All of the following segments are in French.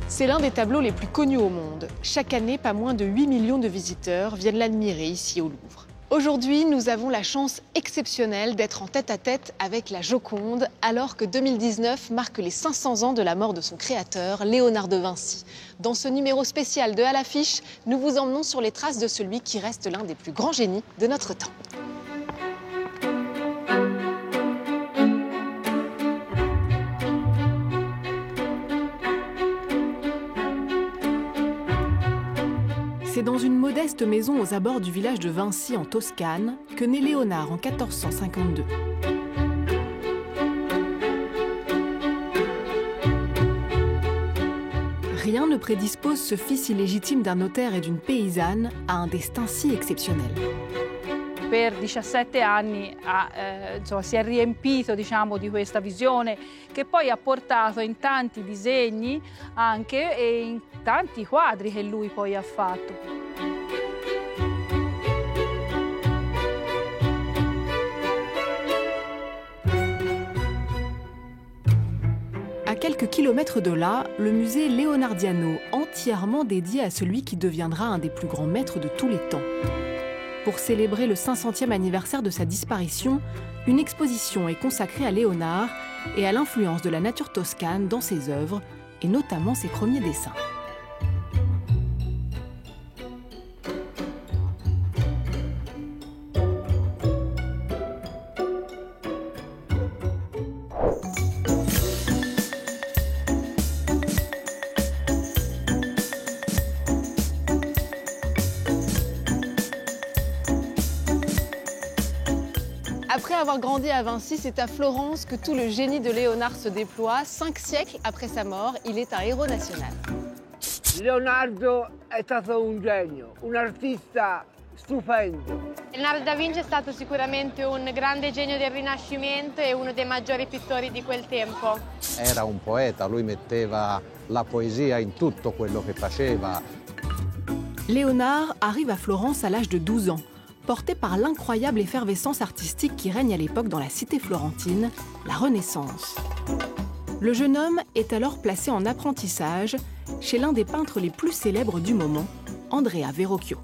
C'est l'un des tableaux les plus connus au monde. Chaque année, pas moins de 8 millions de visiteurs viennent l'admirer ici au Louvre. Aujourd'hui, nous avons la chance exceptionnelle d'être en tête-à-tête avec la Joconde, alors que 2019 marque les 500 ans de la mort de son créateur, Léonard de Vinci. Dans ce numéro spécial de À l'affiche, nous vous emmenons sur les traces de celui qui reste l'un des plus grands génies de notre temps. C'est dans une modeste maison aux abords du village de Vinci en Toscane que naît Léonard en 1452. Rien ne prédispose ce fils illégitime d'un notaire et d'une paysanne à un destin si exceptionnel. Per 17 anni si è riempito, diciamo, di questa visione che poi ha portato in tanti disegni anche e in tanti quadri che lui poi ha fatto. À quelques kilomètres de là, le musée Leonardiano, entièrement dédié à celui qui deviendra un des plus grands maîtres de tous les temps. Pour célébrer le 500e anniversaire de sa disparition, une exposition est consacrée à Léonard et à l'influence de la nature toscane dans ses œuvres, et notamment ses premiers dessins. Après avoir grandi à Vinci, c'est à Florence que tout le génie de Léonard se déploie. 5 siècles après sa mort, il est un héros national. Leonardo è stato un genio, un artista stupendo. Leonardo da Vinci è stato sicuramente un grande genio del Rinascimento e uno dei maggiori pittori di quel tempo. Era un poeta, lui metteva la poesia in tutto quello che faceva. Léonard arrive à Florence à l'âge de 12 ans. Porté par l'incroyable effervescence artistique qui règne à l'époque dans la cité florentine, la Renaissance. Le jeune homme est alors placé en apprentissage chez l'un des peintres les plus célèbres du moment, Andrea Verrocchio.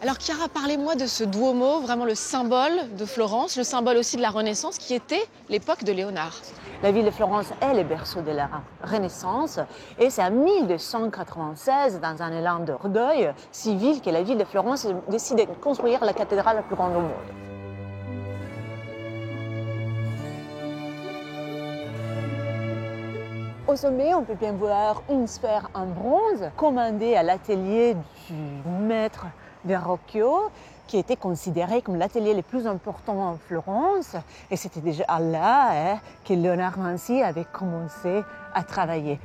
Alors Chiara, parlez-moi de ce Duomo, vraiment le symbole de Florence, le symbole aussi de la Renaissance, qui était l'époque de Léonard. La ville de Florence est le berceau de la Renaissance et c'est en 1296, dans un élan d'orgueil civil, que la ville de Florence décide de construire la cathédrale la plus grande au monde. Au sommet, on peut bien voir une sphère en bronze commandée à l'atelier du maître Verrocchio, qui était considéré comme l'atelier le plus important en Florence. Et c'était déjà là que Léonard Vinci avait commencé à travailler.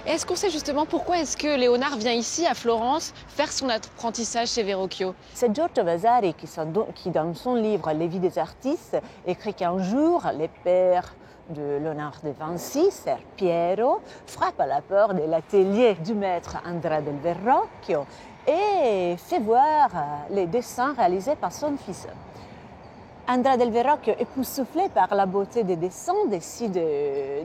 Est-ce qu'on sait justement pourquoi est-ce que Léonard vient ici, à Florence, faire son apprentissage chez Verrocchio? C'est Giorgio Vasari qui, dans son livre « Les vies des artistes », écrit qu'un jour, le père de Léonard de Vinci, Ser Piero, frappe à la porte de l'atelier du maître Andrea del Verrocchio et fait voir les dessins réalisés par son fils. Andrea del Verrocchio, époustouflé par la beauté des dessins, décide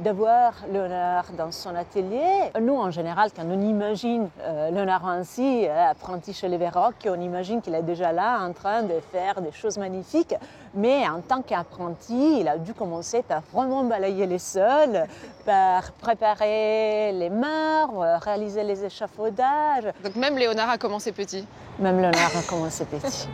d'avoir Léonard dans son atelier. Nous, en général, quand on imagine Léonard Vinci, apprenti chez les Verrocchio, on imagine qu'il est déjà là en train de faire des choses magnifiques. Mais en tant qu'apprenti, il a dû commencer par vraiment balayer les sols, par préparer les marbres, réaliser les échafaudages. Donc même Léonard a commencé petit. Même Léonard a commencé petit.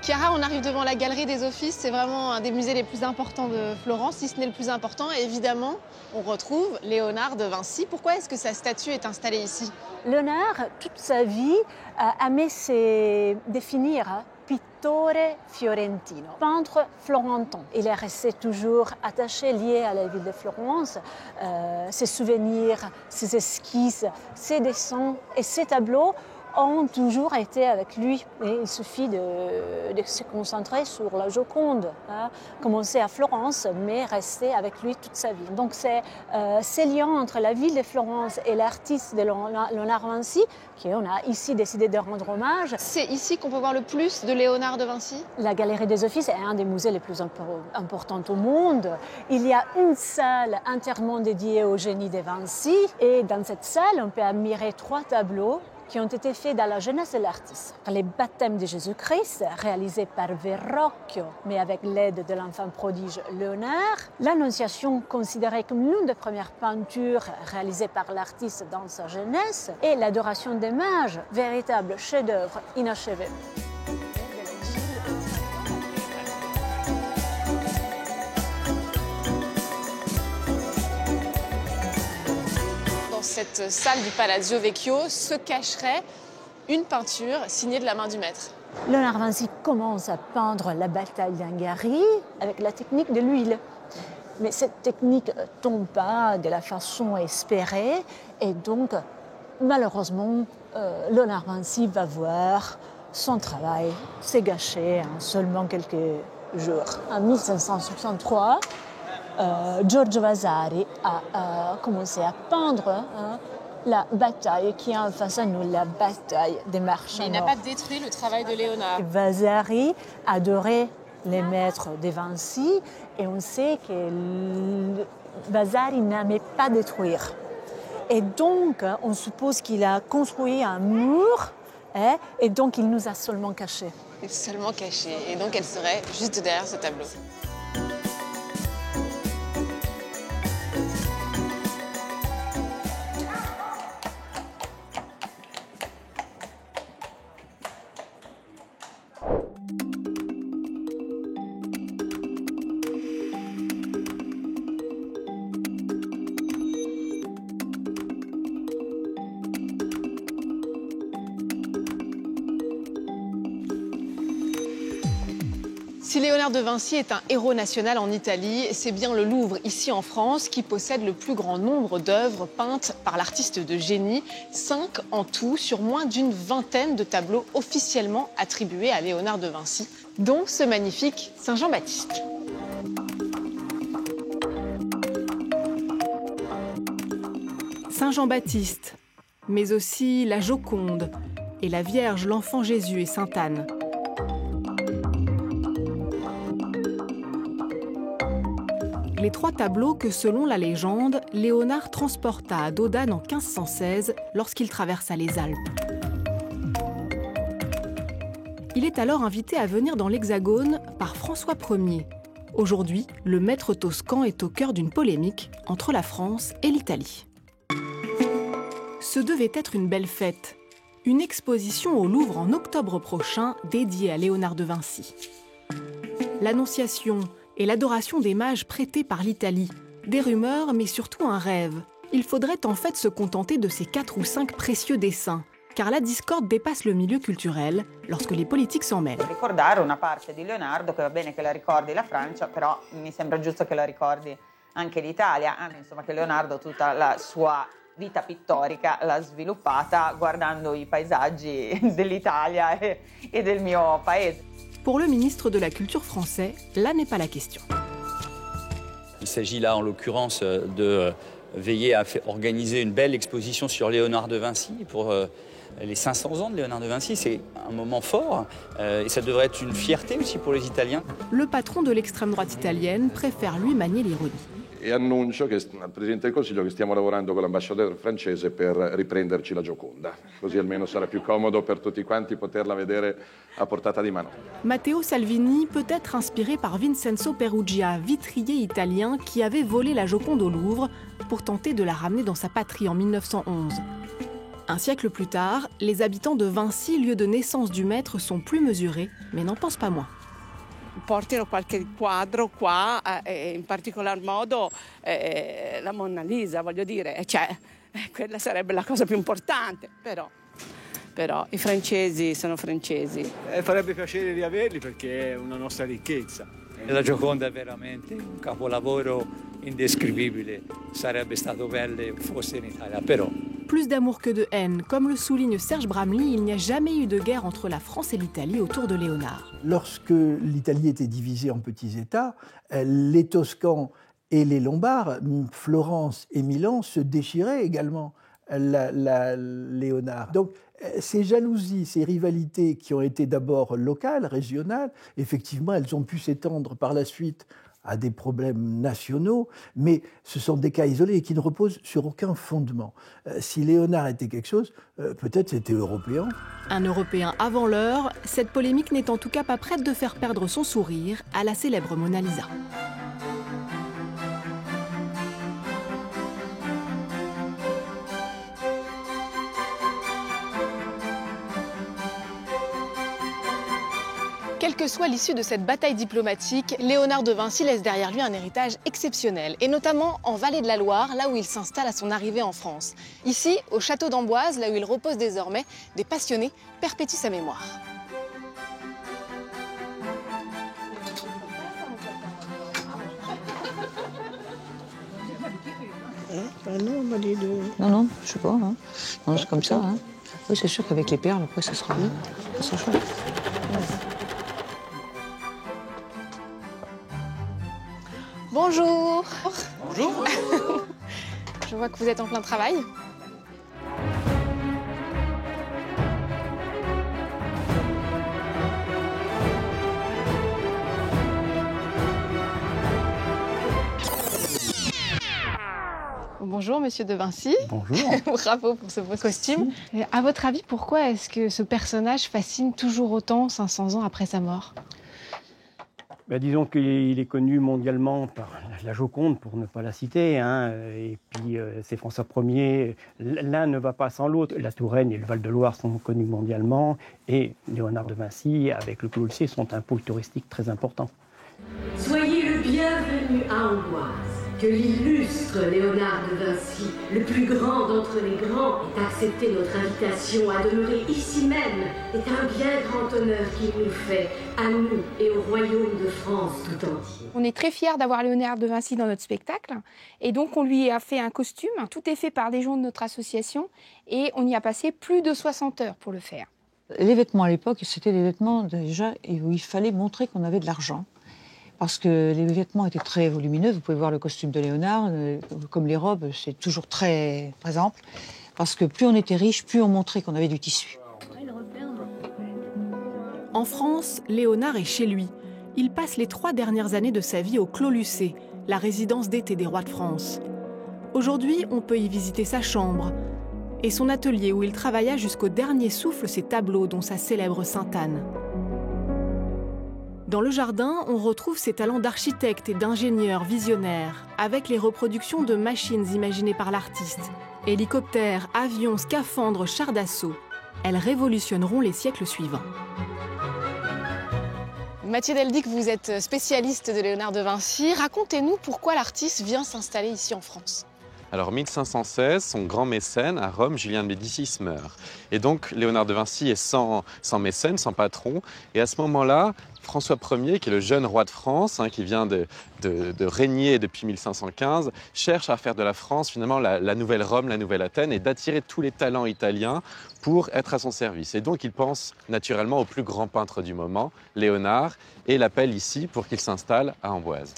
Chiara, on arrive devant la Galerie des Offices, c'est vraiment un des musées les plus importants de Florence, si ce n'est le plus important. Et évidemment, on retrouve Léonard de Vinci. Pourquoi est-ce que sa statue est installée ici? Léonard, toute sa vie, a aimé se définir pittore fiorentino, peintre florentin. Il est resté toujours attaché, lié à la ville de Florence. Ses souvenirs, ses esquisses, ses dessins et ses tableaux ont toujours été avec lui. Et il suffit de se concentrer sur la Joconde, commencer à Florence, mais rester avec lui toute sa vie. Donc c'est ces liens entre la ville de Florence et l'artiste de Léonard Vinci qu'on a ici décidé de rendre hommage. C'est ici qu'on peut voir le plus de Léonard de Vinci? La Galerie des Offices est un des musées les plus importants au monde. Il y a une salle entièrement dédiée au génie de Vinci et dans cette salle, on peut admirer 3 tableaux qui ont été faits dans la jeunesse de l'artiste. Les baptêmes de Jésus-Christ, réalisés par Verrocchio, mais avec l'aide de l'enfant prodige Léonard. L'Annonciation, considérée comme l'une des premières peintures réalisées par l'artiste dans sa jeunesse. Et l'Adoration des Mages, véritable chef-d'œuvre inachevé. Dans cette salle du Palazzo Vecchio se cacherait une peinture signée de la main du maître. Léonard Vinci commence à peindre la bataille d'Anghiari avec la technique de l'huile. Mais cette technique ne tombe pas de la façon espérée et donc, malheureusement, Léonard Vinci va voir son travail s'est gâché en seulement quelques jours. En 1563, Giorgio Vasari a commencé à peindre la bataille qui est en face à nous, la bataille des marchands. Mais il n'a pas détruit le travail de Léonard. Vasari adorait les maîtres de Vinci et on sait que Vasari n'aimait pas détruire. Et donc, on suppose qu'il a construit un mur et donc il nous a seulement cachés. Seulement cachée. Et donc elle serait juste derrière ce tableau. Si Léonard de Vinci est un héros national en Italie, c'est bien le Louvre, ici en France, qui possède le plus grand nombre d'œuvres peintes par l'artiste de génie, 5 en tout, sur moins d'une vingtaine de tableaux officiellement attribués à Léonard de Vinci, dont ce magnifique Saint Jean-Baptiste. Saint Jean-Baptiste, mais aussi la Joconde et la Vierge, l'Enfant Jésus et Sainte Anne. Les 3 tableaux que, selon la légende, Léonard transporta à Dodane en 1516 lorsqu'il traversa les Alpes. Il est alors invité à venir dans l'Hexagone par François Ier. Aujourd'hui, le maître toscan est au cœur d'une polémique entre la France et l'Italie. Ce devait être une belle fête, une exposition au Louvre en octobre prochain dédiée à Léonard de Vinci. L'Annonciation et l'adoration des mages prêtés par l'Italie, des rumeurs mais surtout un rêve. Il faudrait en fait se contenter de ces 4 ou 5 précieux dessins, car la discorde dépasse le milieu culturel lorsque les politiques s'en mêlent. Ricordare una parte di Leonardo, che va bene che la ricordi la Francia, però mi sembra giusto che la ricordi anche l'Italia, insomma che Leonardo tutta la sua vita pittorica l'ha sviluppata guardando i paesaggi dell'Italia e del mio paese. Pour le ministre de la Culture français, là n'est pas la question. Il s'agit là, en l'occurrence, de veiller à organiser une belle exposition sur Léonard de Vinci pour les 500 ans de Léonard de Vinci. C'est un moment fort et ça devrait être une fierté aussi pour les Italiens. Le patron de l'extrême droite italienne préfère lui manier l'ironie. E annuncio al Presidente del Consiglio che stiamo lavorando con l'ambasciatore francese per riprenderci la Gioconda, così almeno sarà più comodo per tutti quanti poterla vedere a portata di mano. Matteo Salvini peut être inspiré par Vincenzo Perugia, vitrier italien qui avait volé la Joconde au Louvre pour tenter de la ramener dans sa patrie en 1911. Un siècle plus tard, les habitants de Vinci, lieu de naissance du maître, sont plus mesurés, mais n'en pensent pas moins. Porterò qualche quadro qua, in particolar modo la Mona Lisa, voglio dire, cioè, quella sarebbe la cosa più importante, però i francesi sono francesi. Farebbe piacere riaverli perché è una nostra ricchezza. La Gioconda è veramente un capolavoro indescrivibile, sarebbe stato bello fosse in Italia, però. Plus d'amour que de haine, comme le souligne Serge Bramley, il n'y a jamais eu de guerre entre la France et l'Italie autour de Léonard. Lorsque l'Italie était divisée en petits États, les Toscans et les Lombards, Florence et Milan, se déchiraient également Léonard. Donc ces jalousies, ces rivalités qui ont été d'abord locales, régionales, effectivement, elles ont pu s'étendre par la suite à des problèmes nationaux, mais ce sont des cas isolés et qui ne reposent sur aucun fondement. Si Léonard était quelque chose, peut-être c'était européen. Un Européen avant l'heure, cette polémique n'est en tout cas pas prête de faire perdre son sourire à la célèbre Mona Lisa. Quelle que soit l'issue de cette bataille diplomatique, Léonard de Vinci laisse derrière lui un héritage exceptionnel, et notamment en Vallée de la Loire, là où il s'installe à son arrivée en France. Ici, au château d'Amboise, là où il repose désormais, des passionnés perpétuent sa mémoire. Non, je sais pas. Hein. Non, c'est comme ça. Hein. Oui, c'est sûr qu'avec les perles, après, ça sera chouette. Bonjour. Bonjour. Je vois que vous êtes en plein travail. Bonjour, monsieur de Vinci. Bonjour. Bravo pour ce beau costume. À votre avis, pourquoi est-ce que ce personnage fascine toujours autant 500 ans après sa mort ? Disons qu'il est connu mondialement par la Joconde, pour ne pas la citer, hein, et puis c'est François Ier. L'un ne va pas sans l'autre. La Touraine et le Val-de-Loire sont connus mondialement, et Léonard de Vinci, avec le Clos Lucé, sont un pôle touristique très important. Soyez le bienvenu à Amboise. Que l'illustre Léonard de Vinci, le plus grand d'entre les grands, ait accepté notre invitation à demeurer ici même est un bien grand honneur qu'il nous fait, à nous et au royaume de France tout entier. On est très fiers d'avoir Léonard de Vinci dans notre spectacle, et donc on lui a fait un costume. Tout est fait par des gens de notre association, et on y a passé plus de 60 heures pour le faire. Les vêtements à l'époque, c'était des vêtements déjà où il fallait montrer qu'on avait de l'argent. Parce que les vêtements étaient très volumineux. Vous pouvez voir le costume de Léonard, comme les robes, c'est toujours très ample. Parce que plus on était riche, plus on montrait qu'on avait du tissu. En France, Léonard est chez lui. Il passe les 3 dernières années de sa vie au Clos Lucé, la résidence d'été des rois de France. Aujourd'hui, on peut y visiter sa chambre et son atelier où il travailla jusqu'au dernier souffle ses tableaux, dont sa célèbre Sainte-Anne. Dans le jardin, on retrouve ses talents d'architecte et d'ingénieur visionnaire, avec les reproductions de machines imaginées par l'artiste. Hélicoptères, avions, scaphandres, chars d'assaut. Elles révolutionneront les siècles suivants. Mathieu Deldic, vous êtes spécialiste de Léonard de Vinci. Racontez-nous pourquoi l'artiste vient s'installer ici en France. Alors, 1516, son grand mécène à Rome, Julien de Médicis, meurt. Et donc, Léonard de Vinci est sans mécène, sans patron. Et à ce moment-là, François Ier, qui est le jeune roi de France, qui vient de régner depuis 1515, cherche à faire de la France, finalement, la nouvelle Rome, la nouvelle Athènes, et d'attirer tous les talents italiens pour être à son service. Et donc, il pense naturellement au plus grand peintre du moment, Léonard, et l'appelle ici pour qu'il s'installe à Amboise.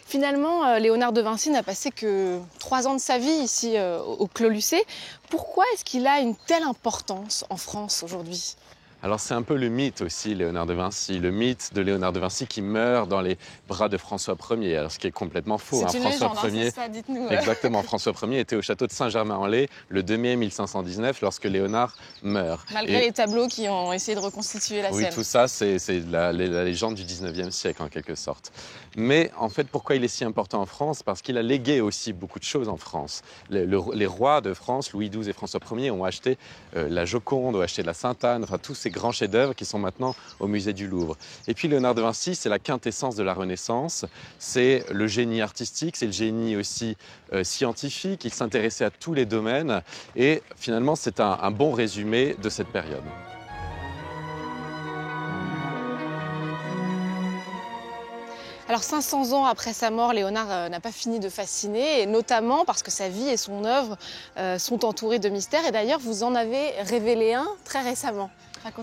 Finalement, Léonard de Vinci n'a passé que 3 ans de sa vie ici au Clos Lucé. Pourquoi est-ce qu'il a une telle importance en France aujourd'hui ? Alors c'est un peu le mythe aussi, Léonard de Vinci, le mythe de Léonard de Vinci qui meurt dans les bras de François Ier, alors ce qui est complètement faux. C'est une François légende, Ier, c'est ça, dites-nous. Exactement, François Ier était au château de Saint-Germain-en-Laye le 2 mai 1519 lorsque Léonard meurt. Malgré les tableaux qui ont essayé de reconstituer la scène. Oui, tout ça, c'est la légende du 19e siècle en quelque sorte. Mais en fait, pourquoi il est si important en France ? Parce qu'il a légué aussi beaucoup de choses en France. Les rois de France, Louis XII et François Ier, ont acheté la Joconde, ont acheté la Sainte-Anne, enfin tous ces grands chefs-d'œuvre qui sont maintenant au musée du Louvre. Et puis Léonard de Vinci, c'est la quintessence de la Renaissance, c'est le génie artistique, c'est le génie aussi scientifique, il s'intéressait à tous les domaines et finalement c'est un bon résumé de cette période. Alors 500 ans après sa mort, Léonard n'a pas fini de fasciner, et notamment parce que sa vie et son œuvre sont entourées de mystères. Et d'ailleurs, vous en avez révélé un très récemment.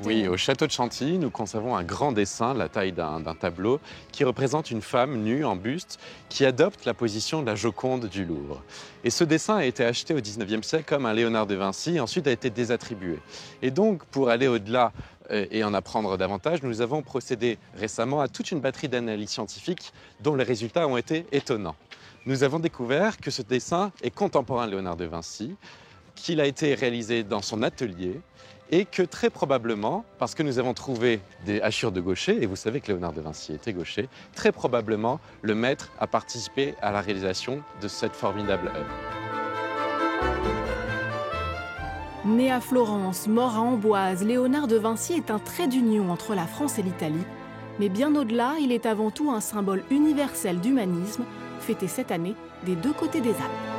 Oui, au château de Chantilly, nous conservons un grand dessin, la taille d'un tableau, qui représente une femme nue en buste qui adopte la position de la Joconde du Louvre. Et ce dessin a été acheté au 19e siècle comme un Léonard de Vinci et ensuite a été désattribué. Et donc, pour aller au-delà et en apprendre davantage, nous avons procédé récemment à toute une batterie d'analyses scientifiques dont les résultats ont été étonnants. Nous avons découvert que ce dessin est contemporain de Léonard de Vinci, qu'il a été réalisé dans son atelier et que très probablement, parce que nous avons trouvé des hachures de gaucher, et vous savez que Léonard de Vinci était gaucher, très probablement le maître a participé à la réalisation de cette formidable œuvre. Né à Florence, mort à Amboise, Léonard de Vinci est un trait d'union entre la France et l'Italie. Mais bien au-delà, il est avant tout un symbole universel d'humanisme, fêté cette année des 2 côtés des Alpes.